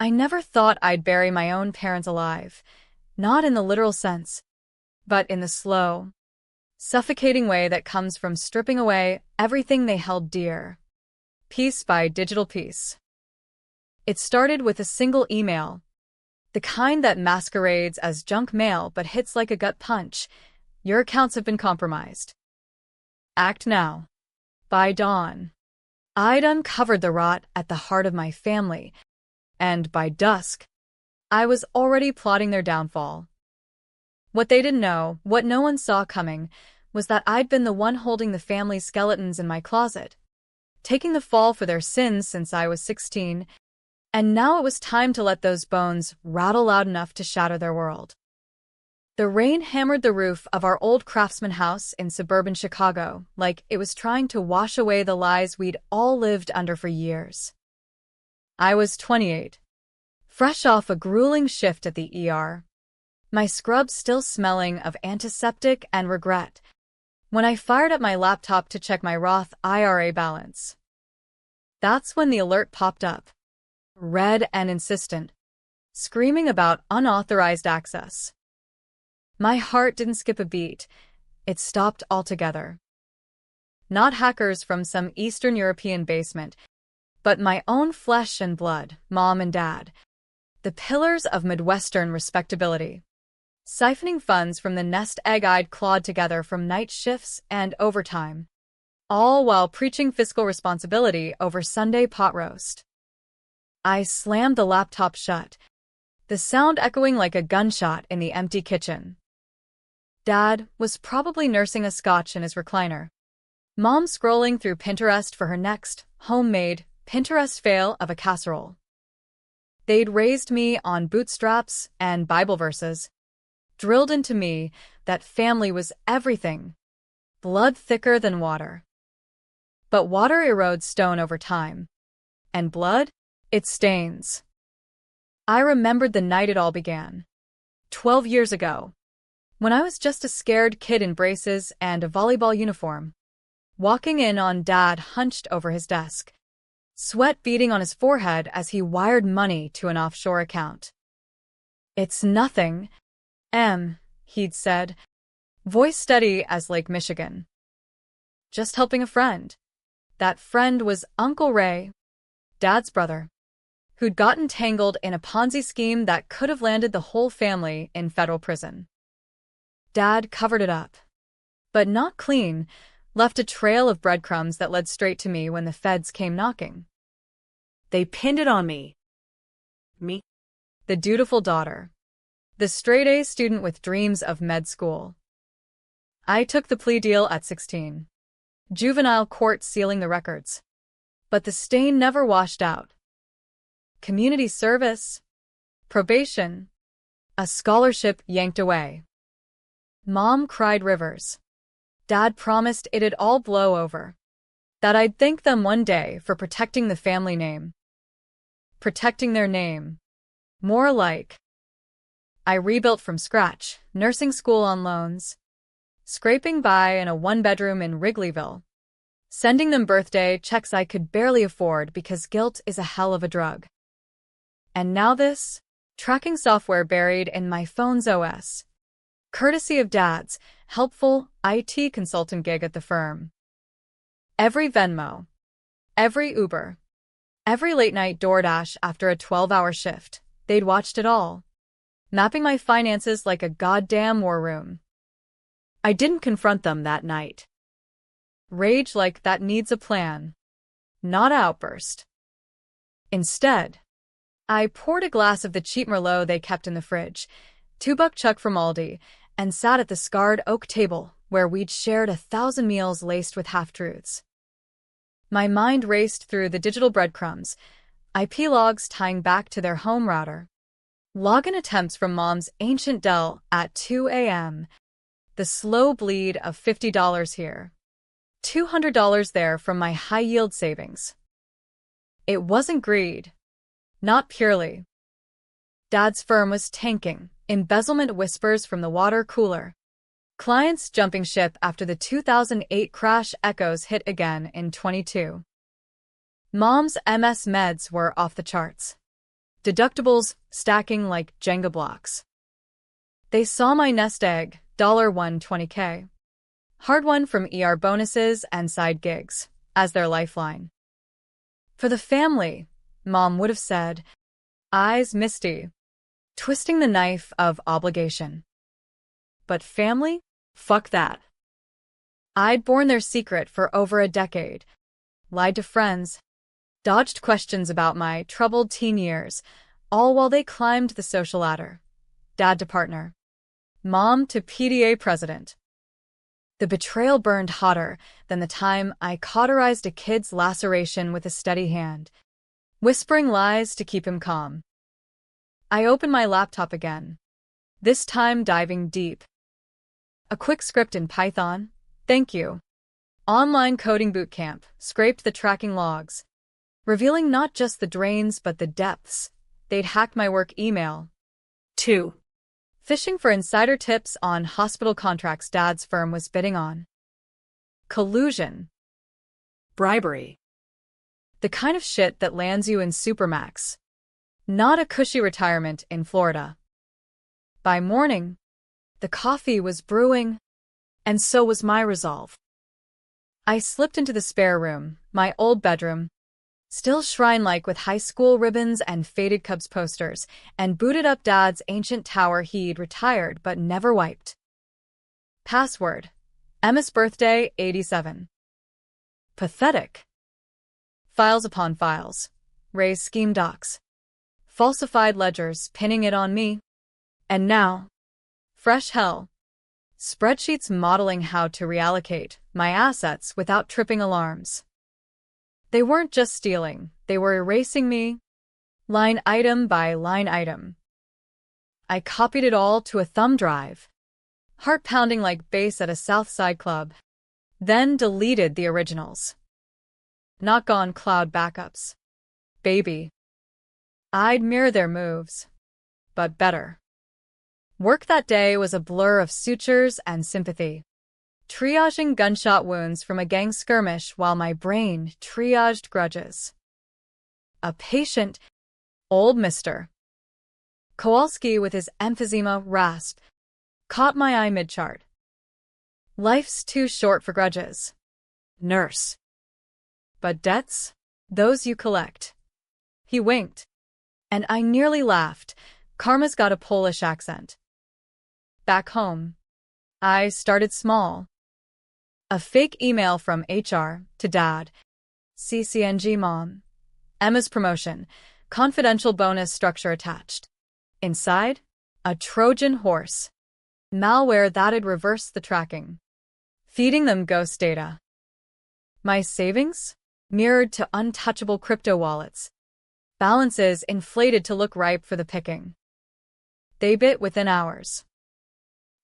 I never thought I'd bury my own parents alive, not in the literal sense, but in the slow, suffocating way that comes from stripping away everything they held dear, piece by digital piece. It started with a single email, the kind that masquerades as junk mail but hits like a gut punch. Your accounts have been compromised. Act now. By dawn, I'd uncovered the rot at the heart of my family, and by dusk, I was already plotting their downfall. What they didn't know, what no one saw coming, was that I'd been the one holding the family's skeletons in my closet, taking the fall for their sins since I was 16, and now it was time to let those bones rattle loud enough to shatter their world. The rain hammered the roof of our old craftsman house in suburban Chicago like it was trying to wash away the lies we'd all lived under for years. I was 28, fresh off a grueling shift at the ER, my scrub still smelling of antiseptic and regret, when I fired up my laptop to check my Roth IRA balance. That's when the alert popped up, red and insistent, screaming about unauthorized access. My heart didn't skip a beat, it stopped altogether. Not hackers from some Eastern European basement, but my own flesh and blood, mom and dad, the pillars of Midwestern respectability, siphoning funds from the nest egg I'd clawed together from night shifts and overtime, all while preaching fiscal responsibility over Sunday pot roast. I slammed the laptop shut, the sound echoing like a gunshot in the empty kitchen. Dad was probably nursing a scotch in his recliner. Mom scrolling through Pinterest for her next homemade Pinterest fail of a casserole. They'd raised me on bootstraps and Bible verses, drilled into me that family was everything, blood thicker than water. But water erodes stone over time, and blood, it stains. I remembered the night it all began, 12 years ago, when I was just a scared kid in braces and a volleyball uniform, walking in on Dad hunched over his desk, sweat beading on his forehead as he wired money to an offshore account. "It's nothing, Em," he'd said, voice steady as Lake Michigan. "Just helping a friend." That friend was Uncle Ray, Dad's brother, who'd gotten tangled in a Ponzi scheme that could have landed the whole family in federal prison. Dad covered it up, but not clean, left a trail of breadcrumbs that led straight to me when the feds came knocking. They pinned it on me. Me, the dutiful daughter, the straight-A student with dreams of med school. I took the plea deal at 16, juvenile court sealing the records, but the stain never washed out. Community service, probation, a scholarship yanked away. Mom cried rivers. Dad promised it'd all blow over, that I'd thank them one day for protecting the family name. Protecting their name. More like. I rebuilt from scratch, nursing school on loans, scraping by in a one-bedroom in Wrigleyville, sending them birthday checks I could barely afford because guilt is a hell of a drug. And now this, tracking software buried in my phone's OS, courtesy of Dad's helpful IT consultant gig at the firm. Every Venmo, every Uber, every late-night DoorDash after a 12-hour shift, they'd watched it all, mapping my finances like a goddamn war room. I didn't confront them that night. Rage like that needs a plan, not an outburst. Instead, I poured a glass of the cheap Merlot they kept in the fridge, $2 chuck from Aldi, and sat at the scarred oak table where we'd shared 1,000 meals laced with half-truths. My mind raced through the digital breadcrumbs, IP logs tying back to their home router, login attempts from Mom's ancient Dell at 2 a.m., the slow bleed of $50 here, $200 there from my high-yield savings. It wasn't greed. Not purely. Dad's firm was tanking, embezzlement whispers from the water cooler. Clients jumping ship after the 2008 crash echoes hit again in 22. Mom's MS meds were off the charts. deductibles stacking like Jenga blocks. They saw my nest egg, $120K. Hard won from ER bonuses and side gigs, as their lifeline. For the family, Mom would have said, eyes misty, twisting the knife of obligation. But family? Fuck that. I'd borne their secret for over a decade, lied to friends, dodged questions about my troubled teen years, all while they climbed the social ladder. Dad to partner. Mom to PDA president. The betrayal burned hotter than the time I cauterized a kid's laceration with a steady hand, whispering lies to keep him calm. I opened my laptop again, this time diving deep. A quick script in Python, thank you. Online coding bootcamp scraped the tracking logs, revealing not just the drains but the depths. They'd hacked my work email. 2. Fishing for insider tips on hospital contracts Dad's firm was bidding on. Collusion. Bribery. The kind of shit that lands you in Supermax. Not a cushy retirement in Florida. By morning, the coffee was brewing, and so was my resolve. I slipped into the spare room, my old bedroom, still shrine-like with high school ribbons and faded Cubs posters, and booted up Dad's ancient tower he'd retired but never wiped. Password: Emma's birthday, 87. Pathetic. Files upon files. Ray's scheme docs. Falsified ledgers pinning it on me. And now, fresh hell. Spreadsheets modeling how to reallocate my assets without tripping alarms. They weren't just stealing, they were erasing me, line item by line item. I copied it all to a thumb drive, heart pounding like bass at a South Side club, then deleted the originals. Not gone cloud backups. Baby. I'd mirror their moves, but better. Work that day was a blur of sutures and sympathy, triaging gunshot wounds from a gang skirmish while my brain triaged grudges. A patient, old Mr. Kowalski with his emphysema rasp, caught my eye mid-chart. Life's too short for grudges. Nurse. But debts? Those you collect. He winked, and I nearly laughed. Karma's got a Polish accent. Back home, I started small. A fake email from HR to Dad. CCNG Mom. Emma's promotion. Confidential bonus structure attached. Inside, a Trojan horse. Malware that'd reverse the tracking. Feeding them ghost data. My savings? Mirrored to untouchable crypto wallets. Balances inflated to look ripe for the picking. They bit within hours.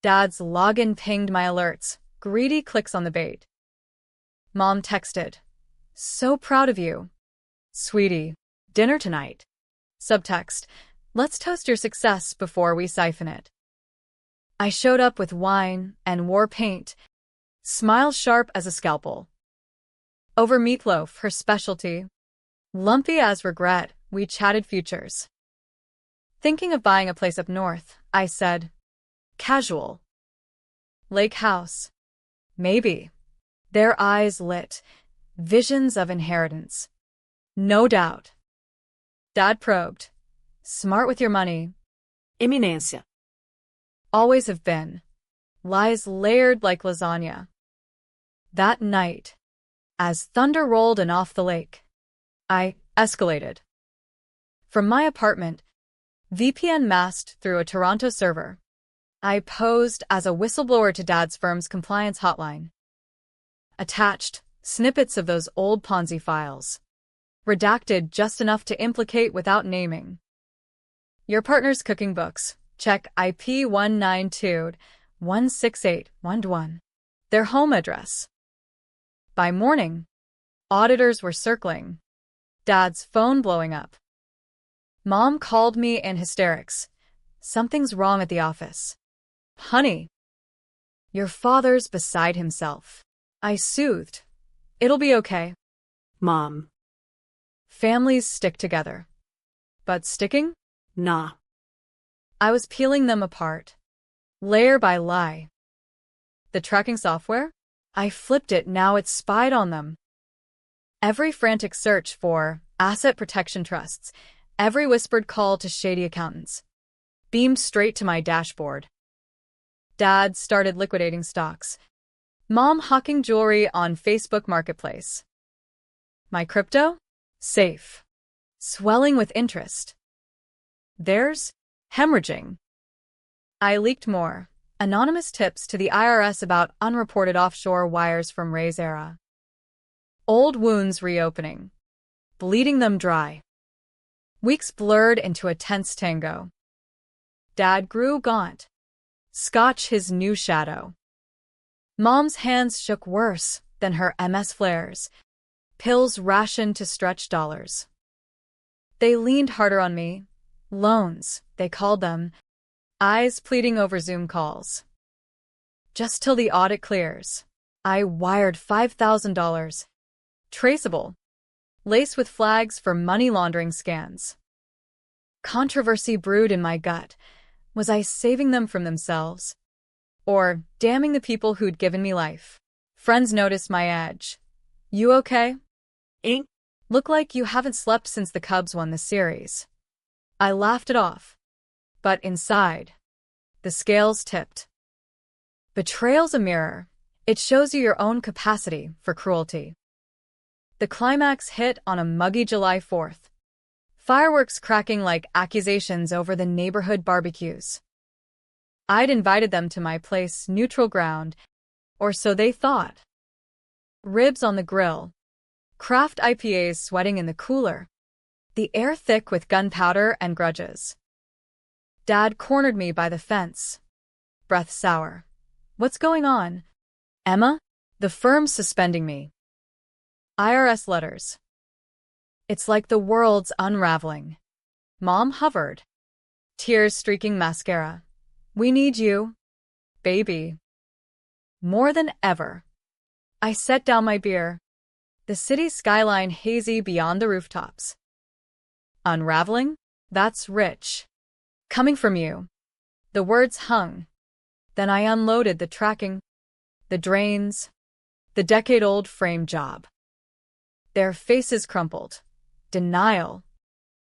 Dad's login pinged my alerts. Greedy clicks on the bait. Mom texted. So proud of you. Sweetie, dinner tonight. Subtext. Let's toast your success before we siphon it. I showed up with wine and war paint. Smile sharp as a scalpel. Over meatloaf, her specialty. Lumpy as regret, we chatted futures. Thinking of buying a place up north, I said. Casual. Lake house. Maybe. Their eyes lit. Visions of inheritance. No doubt. Dad probed. Smart with your money. Eminência. Always have been. Lies layered like lasagna. That night, as thunder rolled in off the lake, I escalated. From my apartment, VPN masked through a Toronto server, I posed as a whistleblower to Dad's firm's compliance hotline. Attached, snippets of those old Ponzi files. Redacted just enough to implicate without naming. Your partner's cooking books. Check IP 192.168.1.1. Their home address. By morning, auditors were circling. Dad's phone blowing up. Mom called me in hysterics. Something's wrong at the office. Honey. Your father's beside himself. I soothed. It'll be okay. Mom. Families stick together. But sticking? Nah. I was peeling them apart, layer by layer. The tracking software? I flipped it, now it spied on them. Every frantic search for asset protection trusts, every whispered call to shady accountants, beamed straight to my dashboard. Dad started liquidating stocks. Mom hawking jewelry on Facebook Marketplace. My crypto? Safe. Swelling with interest. Theirs? Hemorrhaging. I leaked more anonymous tips to the IRS about unreported offshore wires from Ray's era. Old wounds reopening, bleeding them dry. Weeks blurred into a tense tango. Dad grew gaunt. Scotch his new shadow. Mom's hands shook worse than her MS flares. Pills rationed to stretch dollars. They leaned harder on me. Loans, they called them. Eyes pleading over Zoom calls. Just till the audit clears. I wired $5,000. Traceable. Laced with flags for money laundering scans. Controversy brewed in my gut. Was I saving them from themselves? Or damning the people who'd given me life? Friends noticed my edge. You okay? Ink? Look like you haven't slept since the Cubs won the series. I laughed it off. But inside, the scales tipped. Betrayal's a mirror. It shows you your own capacity for cruelty. The climax hit on a muggy July 4th. Fireworks cracking like accusations over the neighborhood barbecues. I'd invited them to my place, neutral ground, or so they thought. Ribs on the grill. Craft IPAs sweating in the cooler. The air thick with gunpowder and grudges. Dad cornered me by the fence. Breath sour. What's going on? Emma? The firm's suspending me. IRS letters. It's like the world's unraveling. Mom hovered. Tears streaking mascara. We need you, baby. More than ever. I set down my beer. The city skyline hazy beyond the rooftops. Unraveling? That's rich. Coming from you. The words hung. Then I unloaded the tracking, the drains, the decade-old frame job. Their faces crumpled. Denial.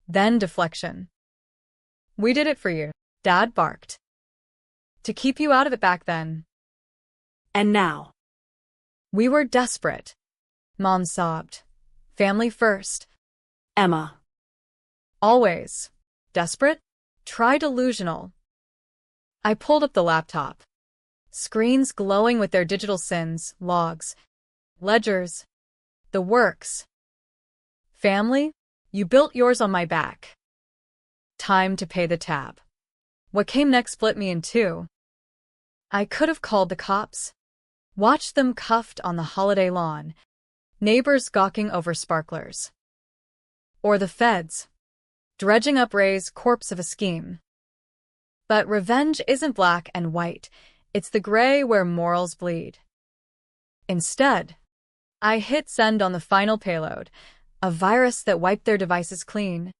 Then deflection. We did it for you, Dad barked. To keep you out of it back then. And now? We were desperate. Mom sobbed. Family first. Emma. Always. Desperate? Try delusional. I pulled up the laptop. Screens glowing with their digital sins, logs, ledgers, the works. Family, you built yours on my back. Time to pay the tab. What came next split me in two. I could have called the cops. Watched them cuffed on the holiday lawn. Neighbors gawking over sparklers. Or the feds. Dredging up Ray's corpse of a scheme. But revenge isn't black and white. It's the gray where morals bleed. Instead, I hit send on the final payload, a virus that wiped their devices clean,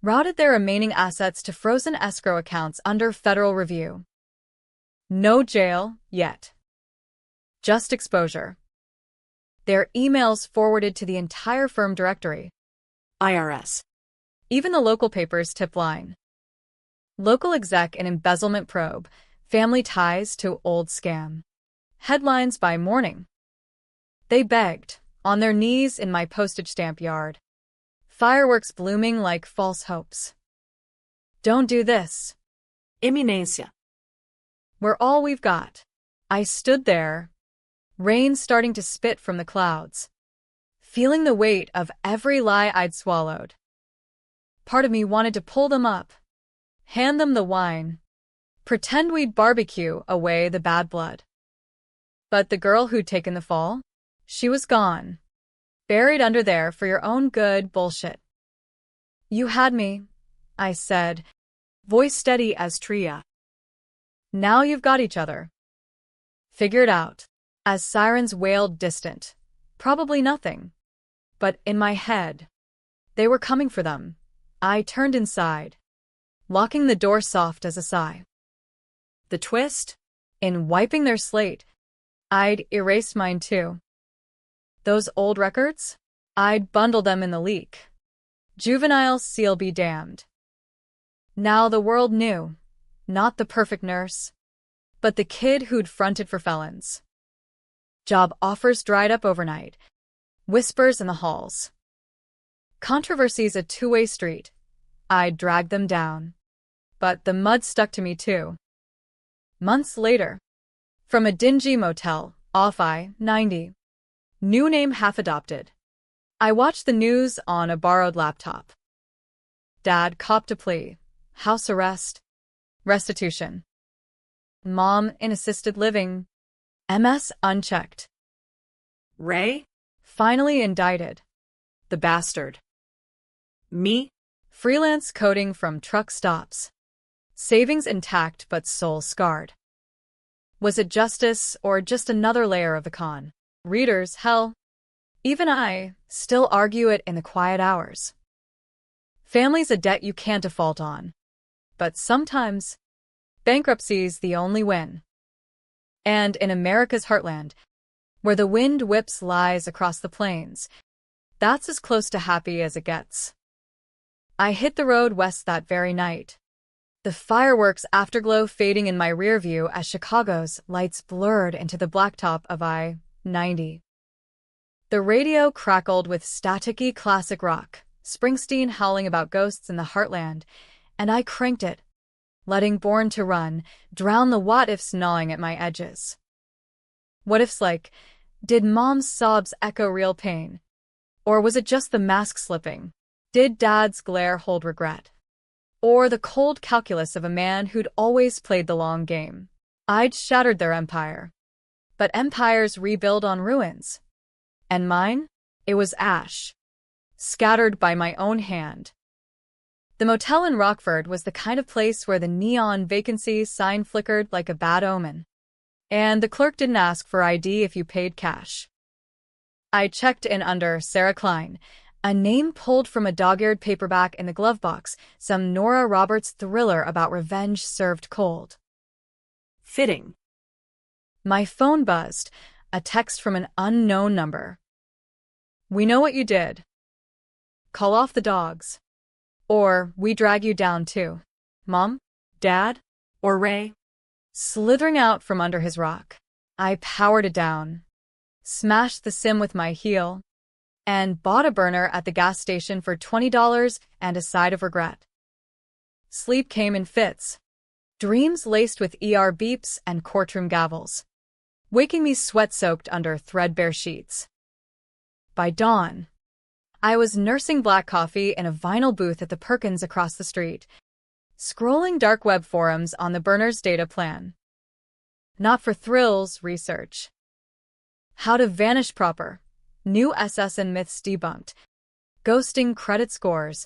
routed their remaining assets to frozen escrow accounts under federal review. No jail, yet. Just exposure. Their emails forwarded to the entire firm directory. IRS. Even the local paper's tip line. Local exec in embezzlement probe, family ties to old scam. Headlines by morning. They begged, on their knees in my postage stamp yard. Fireworks blooming like false hopes. Don't do this. Immunasia. We're all we've got. I stood there, rain starting to spit from the clouds, feeling the weight of every lie I'd swallowed. Part of me wanted to pull them up, hand them the wine, pretend we'd barbecue away the bad blood. But the girl who'd taken the fall, she was gone, buried under there for your own good bullshit. You had me, I said, voice steady as Tria. Now you've got each other. Figure it out. As sirens wailed distant. Probably nothing. But in my head, they were coming for them. I turned inside, locking the door soft as a sigh. The twist? In wiping their slate, I'd erased mine too. Those old records? I'd bundled them in the leak. Juvenile seal be damned. Now the world knew, not the perfect nurse, but the kid who'd fronted for felons. Job offers dried up overnight. Whispers in the halls. Controversy's a two-way street. I'd dragged them down. But the mud stuck to me too. Months later, from a dingy motel off I-90, new name half-adopted, I watched the news on a borrowed laptop. Dad copped a plea, house arrest, restitution. Mom in assisted living, MS unchecked. Ray? Finally indicted. The bastard. Me? Freelance coding from truck stops. Savings intact but soul scarred. Was it justice or just another layer of the con? Readers, hell. Even I still argue it in the quiet hours. Family's a debt you can't default on. But sometimes, bankruptcy's the only win. And in America's heartland, where the wind whips lies across the plains, that's as close to happy as it gets. I hit the road west that very night. The fireworks afterglow fading in my rear view as Chicago's lights blurred into the blacktop of I-90. The radio crackled with staticky classic rock, Springsteen howling about ghosts in the heartland, and I cranked it, letting Born to Run drown the what-ifs gnawing at my edges. What-ifs like, did Mom's sobs echo real pain? Or was it just the mask slipping? Did Dad's glare hold regret? Or the cold calculus of a man who'd always played the long game? I'd shattered their empire. But empires rebuild on ruins. And mine? It was ash. Scattered by my own hand. The motel in Rockford was the kind of place where the neon vacancy sign flickered like a bad omen. And the clerk didn't ask for ID if you paid cash. I checked in under Sarah Klein, a name pulled from a dog-eared paperback in the glove box, some Nora Roberts thriller about revenge served cold. Fitting. My phone buzzed, a text from an unknown number. We know what you did. Call off the dogs. Or we drag you down too. Mom? Dad? Or Ray? Slithering out from under his rock, I powered it down, smashed the SIM with my heel, and bought a burner at the gas station for $20 and a side of regret. Sleep came in fits, dreams laced with ER beeps and courtroom gavels, waking me sweat-soaked under threadbare sheets. By dawn, I was nursing black coffee in a vinyl booth at the Perkins across the street, scrolling dark web forums on the burner's data plan. Not for thrills, research. How to vanish proper. New SS and myths debunked. Ghosting credit scores.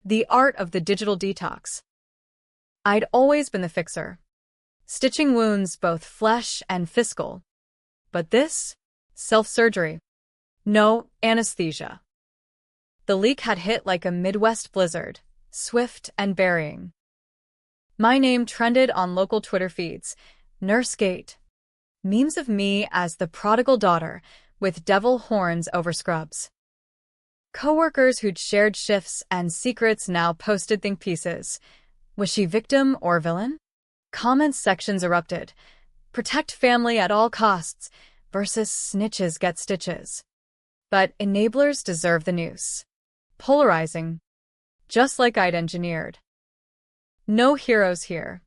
The art of the digital detox. I'd always been the fixer, stitching wounds both flesh and fiscal. But this? Self-surgery. No anesthesia. The leak had hit like a Midwest blizzard, swift and burying. My name trended on local Twitter feeds, NurseGate. Memes of me as the prodigal daughter, with devil horns over scrubs. Coworkers who'd shared shifts and secrets now posted think pieces. Was she victim or villain? Comments sections erupted. Protect family at all costs versus snitches get stitches. But enablers deserve the noose. Polarizing. Just like I'd engineered. No heroes here.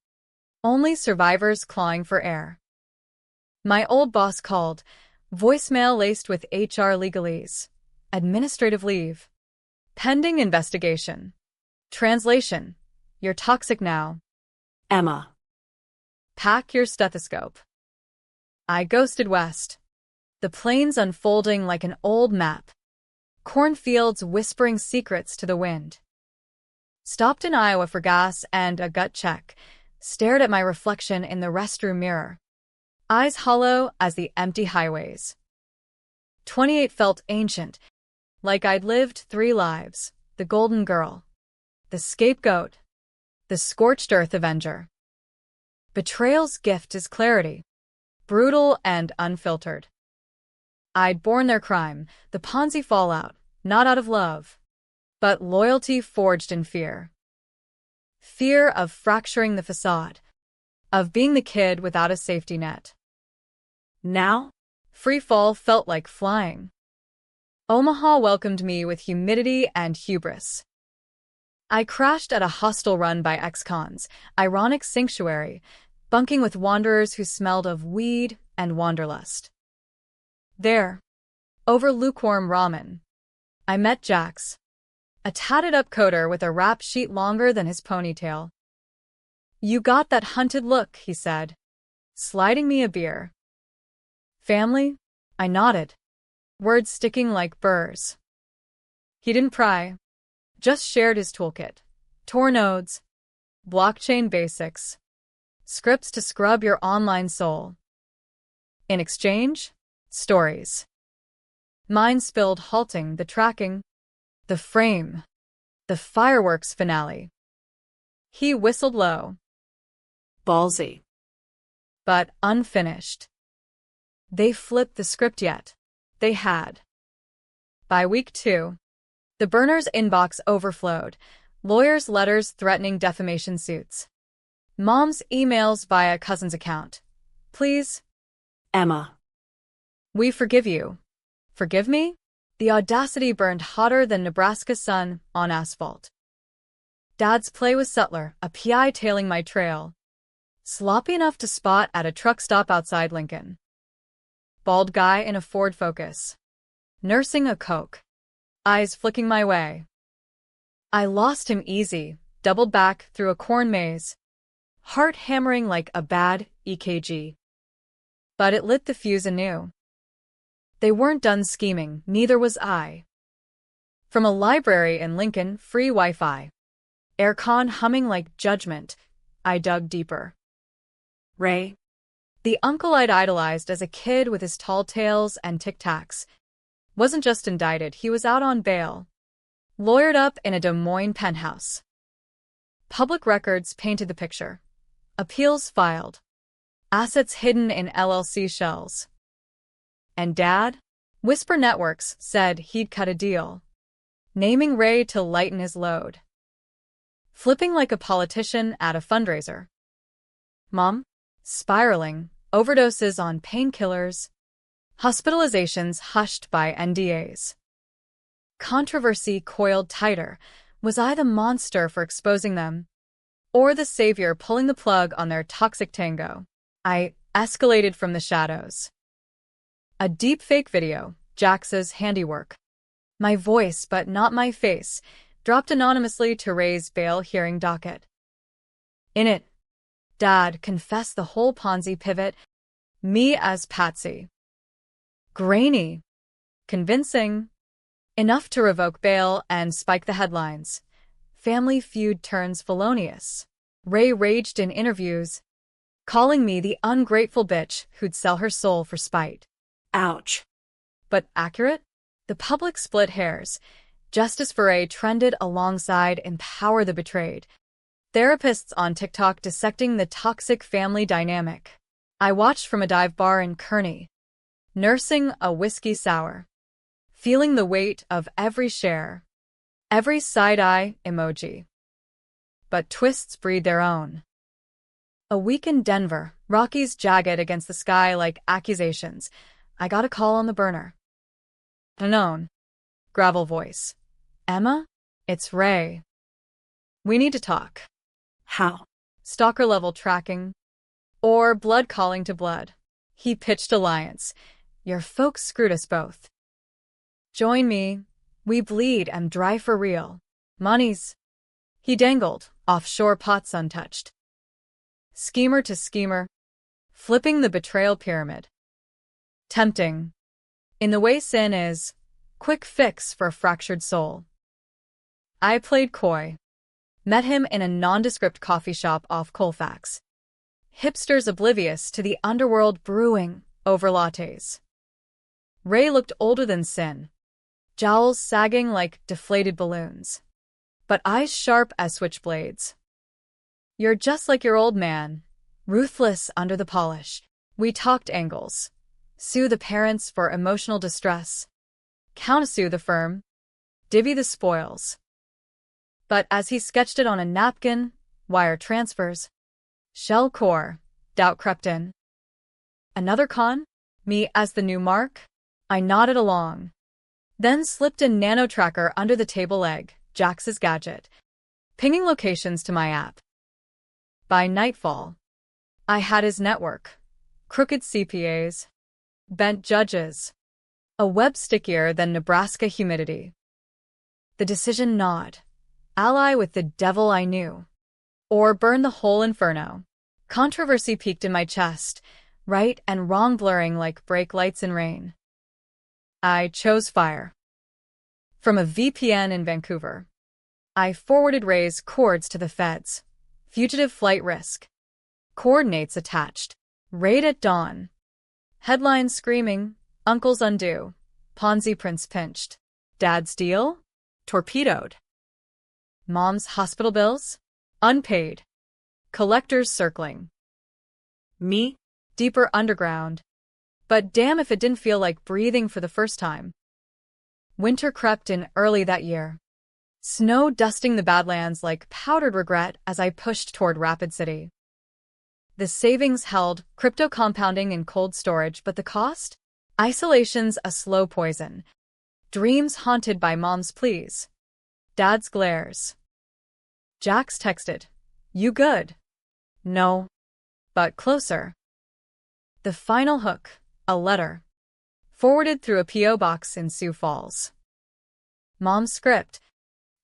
Only survivors clawing for air. My old boss called, voicemail laced with HR legalese. Administrative leave. Pending investigation. Translation. You're toxic now. Emma. Pack your stethoscope. I ghosted west. The plains unfolding like an old map. Cornfields whispering secrets to the wind. Stopped in Iowa for gas and a gut check. Stared at my reflection in the restroom mirror. Eyes hollow as the empty highways. 28 felt ancient, like I'd lived 3 lives. The golden girl. the scapegoat, the scorched earth avenger. Betrayal's gift is clarity, brutal and unfiltered. I'd borne their crime, the Ponzi fallout, not out of love, but loyalty forged in fear. Fear of fracturing the facade, of being the kid without a safety net. Now? Free fall felt like flying. Omaha welcomed me with humidity and hubris. I crashed at a hostel run by ex-cons, ironic sanctuary, bunking with wanderers who smelled of weed and wanderlust. There, over lukewarm ramen, I met Jax, a tatted-up coder with a rap sheet longer than his ponytail. "You got that hunted look," he said, sliding me a beer. "Family?" I nodded, words sticking like burrs. He didn't pry, just shared his toolkit. Tor nodes, blockchain basics, scripts to scrub your online soul. In exchange, stories. Mine spilled halting, the tracking, the frame, the fireworks finale. He whistled low, Ballsy. but unfinished. They flipped the script yet. They had. By week 2, the burner's inbox overflowed, lawyers' letters threatening defamation suits. Mom's emails via cousin's account. "Please, Emma. we forgive you." Forgive me? The audacity burned hotter than Nebraska sun on asphalt. Dad's play was subtler, a PI tailing my trail. Sloppy enough to spot at a truck stop outside Lincoln. Bald guy in a Ford Focus. Nursing a Coke. Eyes flicking my way. I lost him easy, doubled back through a corn maze. Heart hammering like a bad EKG. But it lit the fuse anew. They weren't done scheming, neither was I. From a library in Lincoln, free Wi-Fi. Aircon humming like judgment, I dug deeper. Ray. The uncle I'd idolized as a kid with his tall tales and tic-tacs wasn't just indicted, he was out on bail. Lawyered up in a Des Moines penthouse. Public records painted the picture. Appeals filed. Assets hidden in LLC shells. And Dad? Whisper Networks said he'd cut a deal, naming Ray to lighten his load. Flipping like a politician at a fundraiser. Mom? Spiraling, overdoses on painkillers, hospitalizations hushed by NDAs. Controversy coiled tighter. Was I the monster for exposing them, or the savior pulling the plug on their toxic tango? I escalated from the shadows. A deepfake video, Jax's handiwork. My voice, but not my face, dropped anonymously to Ray's bail hearing docket. In it, Dad confessed the whole Ponzi pivot, me as Patsy. Grainy, convincing, enough to revoke bail and spike the headlines. Family feud turns felonious. Ray raged in interviews, calling me the ungrateful bitch who'd sell her soul for spite. Ouch. But accurate? The public split hairs. Justice for Ray trended alongside Empower the Betrayed. Therapists on TikTok dissecting the toxic family dynamic. I watched from a dive bar in Kearney, nursing a whiskey sour, feeling the weight of every share, every side-eye emoji. But twists breed their own. A week in Denver, Rockies jagged against the sky like accusations. I got a call on the burner. Unknown. Gravel voice. "Emma? It's Ray. We need to talk." How? Stalker-level tracking. Or blood calling to blood. He pitched alliance. "Your folks screwed us both. Join me. We bleed and dry for real. Monies." He dangled, offshore pots untouched. Schemer to schemer. Flipping the betrayal pyramid. Tempting. In the way sin is, quick fix for a fractured soul. I played coy. Met him in a nondescript coffee shop off Colfax. Hipsters oblivious to the underworld brewing over lattes. Ray looked older than sin. Jowls sagging like deflated balloons. but eyes sharp as switchblades. You're just like your old man, ruthless under the polish. We talked angles. Sue the parents for emotional distress. Countersue the firm. Divvy the spoils. But as he sketched it on a napkin, wire transfers. Shell core, doubt crept in. Another con? Me as the new mark? I nodded along. Then slipped a nano tracker under the table leg, Jax's gadget, pinging locations to my app. By nightfall, I had his network, crooked CPAs, bent judges, a web stickier than Nebraska humidity. The decision gnawed. Ally with the devil I knew. Or burn the whole inferno. Controversy peaked in my chest, right and wrong blurring like brake lights in rain. I chose fire. From a VPN in Vancouver, I forwarded Ray's cords to the feds. Fugitive flight risk. Coordinates attached. Raid at dawn. Headlines screaming, uncles undo. Ponzi prince pinched. Dad's deal? Torpedoed. Mom's hospital bills? Unpaid. Collectors circling. Me? Deeper underground. But damn if it didn't feel like breathing for the first time. Winter crept in early that year. Snow dusting the Badlands like powdered regret as I pushed toward Rapid City. The savings held, crypto compounding in cold storage, but the cost? Isolation's a slow poison. Dreams haunted by mom's pleas. Dad's glares. Jax texted, "You good?" No. But closer. The final hook, a letter. Forwarded through a P.O. box in Sioux Falls. Mom's script.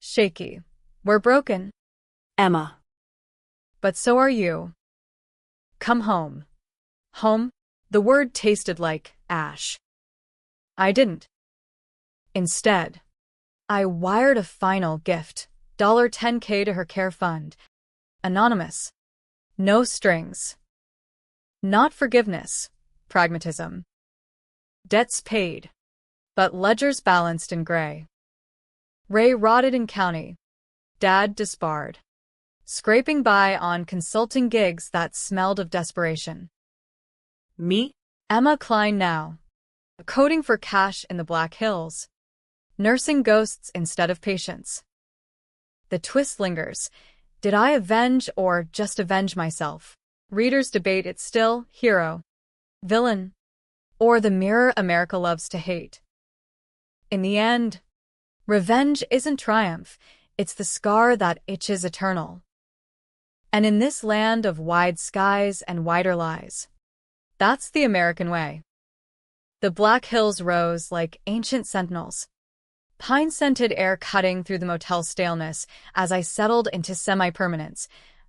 Shaky. We're broken. Emma. But so are you. Come home. Home? The word tasted like ash. I didn't. Instead, I wired a final gift, $10K to her care fund. Anonymous. No strings. Not forgiveness, pragmatism. Debts paid, but ledgers balanced in gray. Ray rotted in county. Dad disbarred. Scraping by on consulting gigs that smelled of desperation. Me? Emma Klein now. Coding for cash in the Black Hills. Nursing ghosts instead of patients. The twist lingers. Did I avenge or just avenge myself? Readers debate it still, hero, villain, or the mirror America loves to hate. In the end, revenge isn't triumph, it's the scar that itches eternal. And in this land of wide skies and wider lies, that's the American way. The Black Hills rose like ancient sentinels, pine-scented air cutting through the motel staleness as I settled into semi-permanence,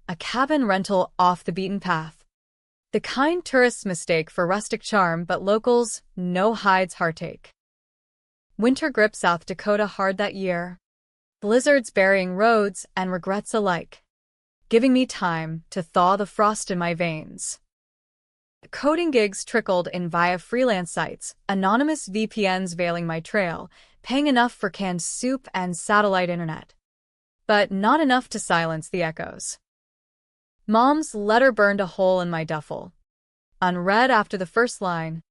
a cabin rental off the beaten path. The kind tourists mistake for rustic charm, but locals, no hides heartache. Winter gripped South Dakota hard that year. Blizzards burying roads and regrets alike, giving me time to thaw the frost in my veins. Coding gigs trickled in via freelance sites, anonymous VPNs veiling my trail, paying enough for canned soup and satellite internet. But not enough to silence the echoes. Mom's letter burned a hole in my duffel. Unread after the first line,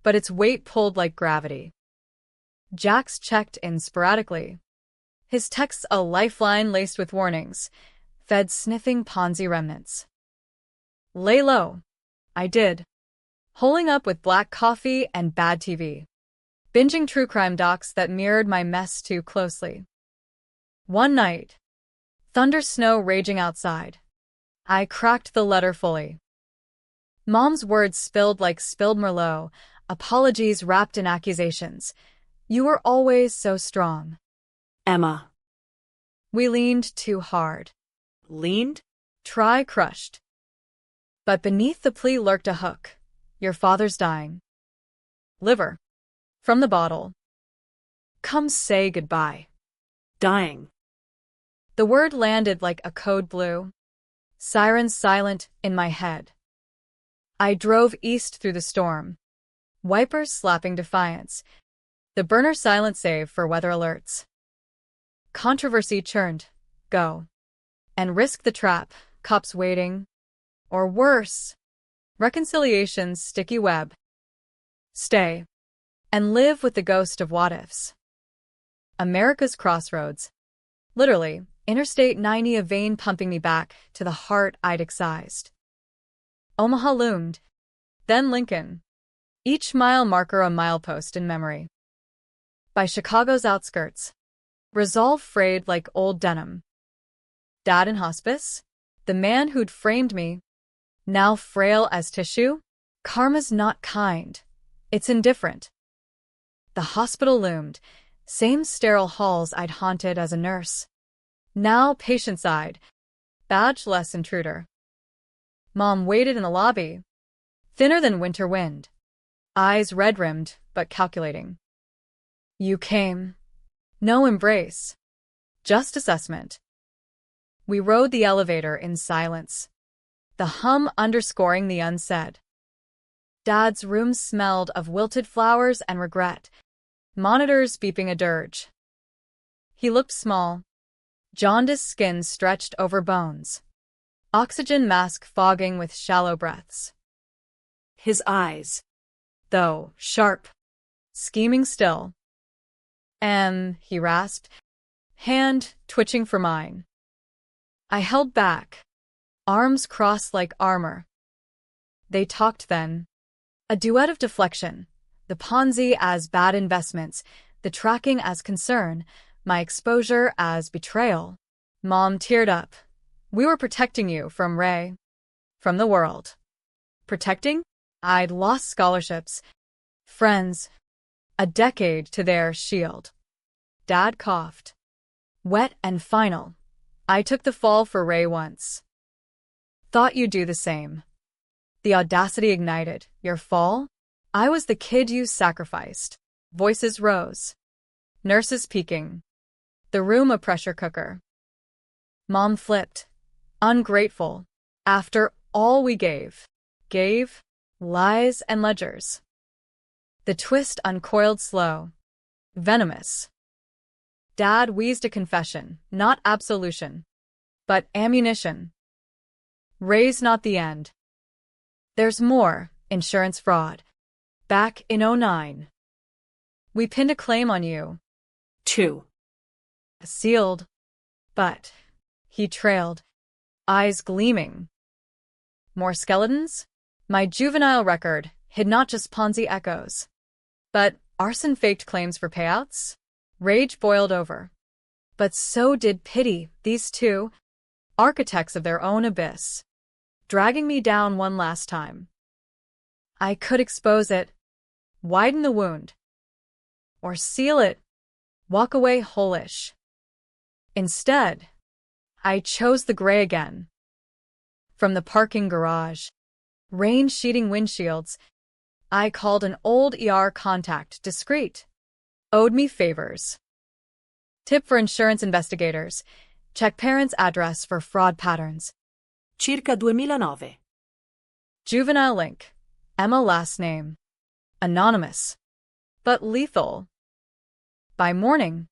but its weight pulled like gravity. Jax checked in sporadically. His texts a lifeline laced with warnings, fed sniffing Ponzi remnants. Lay low. I did. Holing up with black coffee and bad TV. Binging true crime docs that mirrored my mess too closely. One night, thunder snow raging outside, I cracked the letter fully. Mom's words spilled like spilled Merlot, apologies wrapped in accusations. You were always so strong. Emma. We leaned too hard. Leaned? Try crushed. But beneath the plea lurked a hook. Your father's dying. Liver. From the bottle. Come say goodbye. Dying. The word landed like a code blue. Sirens silent in my head. I drove east through the storm. Wipers slapping defiance. The burner silent save for weather alerts. Controversy churned, Go. And risk the trap, cops waiting. Or worse, reconciliation's sticky web. Stay. And live with the ghost of what-ifs. America's crossroads. Literally, Interstate 90, a vein pumping me back to the heart I'd excised. Omaha loomed. Then Lincoln. Each mile marker a milepost in memory. By Chicago's outskirts. Resolve frayed like old denim. Dad in hospice? The man who'd framed me. Now frail as tissue? Karma's not kind. It's indifferent. The hospital loomed. Same sterile halls I'd haunted as a nurse. Now patient-side. Badge-less intruder. Mom waited in the lobby. Thinner than winter wind. Eyes red-rimmed, but calculating. You came. No embrace. Just assessment. We rode the elevator in silence. The hum underscoring the unsaid. Dad's room smelled of wilted flowers and regret. Monitors beeping a dirge. He looked small. Jaundiced skin stretched over bones. Oxygen mask fogging with shallow breaths. His eyes. Though sharp. Scheming still. He rasped, hand twitching for mine. I held back. Arms crossed like armor. They talked then. A duet of deflection. The Ponzi as bad investments, the tracking as concern, my exposure as betrayal. Mom teared up. We were protecting you from Ray. From the world. Protecting? I'd lost scholarships. Friends. A decade to their shield. Dad coughed. Wet and final. I took the fall for Ray once. Thought you'd do the same. The audacity ignited. Your fall? I was the kid you sacrificed. Voices rose. Nurses peeking. The room a pressure cooker. Mom flipped. Ungrateful. After all we gave. Gave? Lies and ledgers. The twist uncoiled slow. Venomous. Dad wheezed a confession, not absolution. But ammunition. Ray's not the end. There's more, insurance fraud. Back in '09. We pinned a claim on you. 2. Sealed. But he trailed. Eyes gleaming. More skeletons? My juvenile record hid not just Ponzi echoes. But arson faked claims for payouts? Rage boiled over. But so did pity, these two, architects of their own abyss, dragging me down one last time. I could expose it, widen the wound, or seal it, walk away wholish. Instead, I chose the gray again. From the parking garage, rain-sheeting windshields, I called an old ER contact discreet. Owed me favors. Tip for insurance investigators. Check parents' address for fraud patterns. Circa 2009. Juvenile link. Emma last name. Anonymous. But lethal. By morning,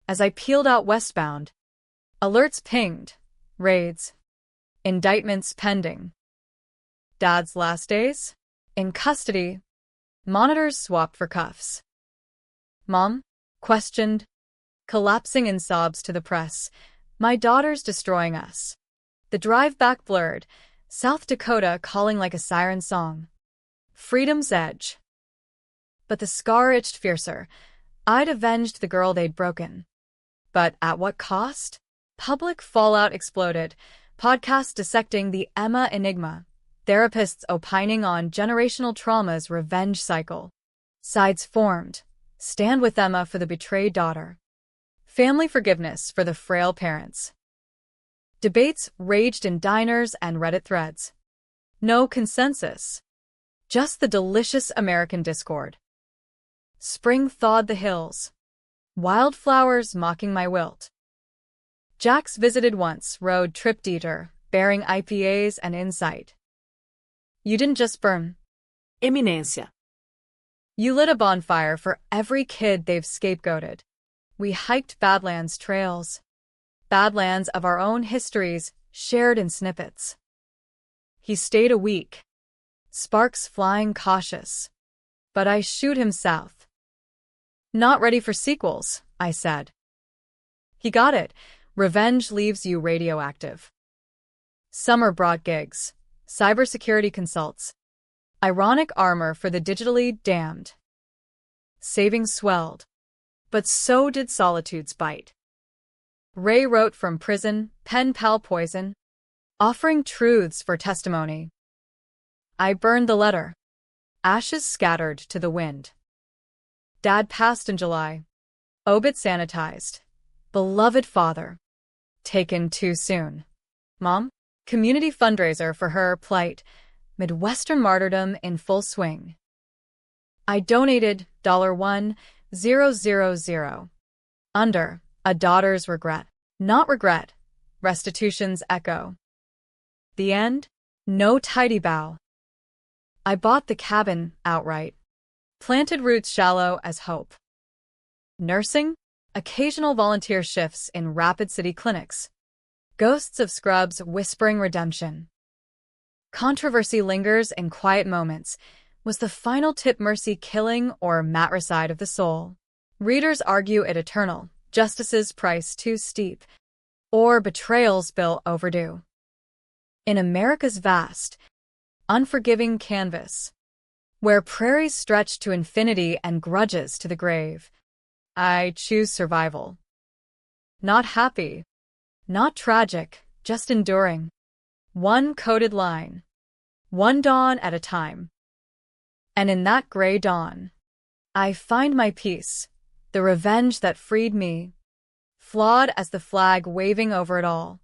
as I peeled out westbound, alerts pinged. Raids. Indictments pending. Dad's last days? In custody. Monitors swapped for cuffs. Mom? Questioned. Collapsing in sobs to the press. My daughter's destroying us. The drive back blurred. South Dakota calling like a siren song. Freedom's edge. But the scar itched fiercer. I'd avenged the girl they'd broken. But at what cost? Public fallout exploded. Podcasts dissecting the Emma enigma. Therapists opining on generational trauma's revenge cycle. Sides formed. Stand with Emma for the betrayed daughter. Family forgiveness for the frail parents. Debates raged in diners and Reddit threads. No consensus. Just the delicious American discord. Spring thawed the hills. Wildflowers mocking my wilt. Jax visited once, road trip Dieter, bearing IPAs and insight. You didn't just burn. Eminência. You lit a bonfire for every kid they've scapegoated. We hiked Badlands trails. Badlands of our own histories, shared in snippets. He stayed a week, sparks flying cautious. But I shooed him south. Not ready for sequels, I said. He got it. Revenge leaves you radioactive. Summer brought gigs, cybersecurity consults, ironic armor for the digitally damned. Savings swelled, but so did solitude's bite. Ray wrote from prison, pen pal poison, offering truths for testimony. I burned the letter. Ashes scattered to the wind. Dad passed in July. Obit sanitized. Beloved father. Taken too soon. Mom? Community fundraiser for her plight. Midwestern martyrdom in full swing. I donated $1,000. Under, a daughter's regret. Not regret. Restitution's echo. The end? No tidy bow. I bought the cabin outright. Planted roots shallow as hope. Nursing? Occasional volunteer shifts in Rapid City clinics. Ghosts of scrubs whispering redemption. Controversy lingers in quiet moments. Was the final tip mercy killing or matricide of the soul? Readers argue it eternal, justice's price too steep, or betrayal's bill overdue. In America's vast, unforgiving canvas, where prairies stretch to infinity and grudges to the grave, I choose survival. Not happy, not tragic, just enduring. One coded line, one dawn at a time. And in that gray dawn, I find my peace, the revenge that freed me, flawed as the flag waving over it all.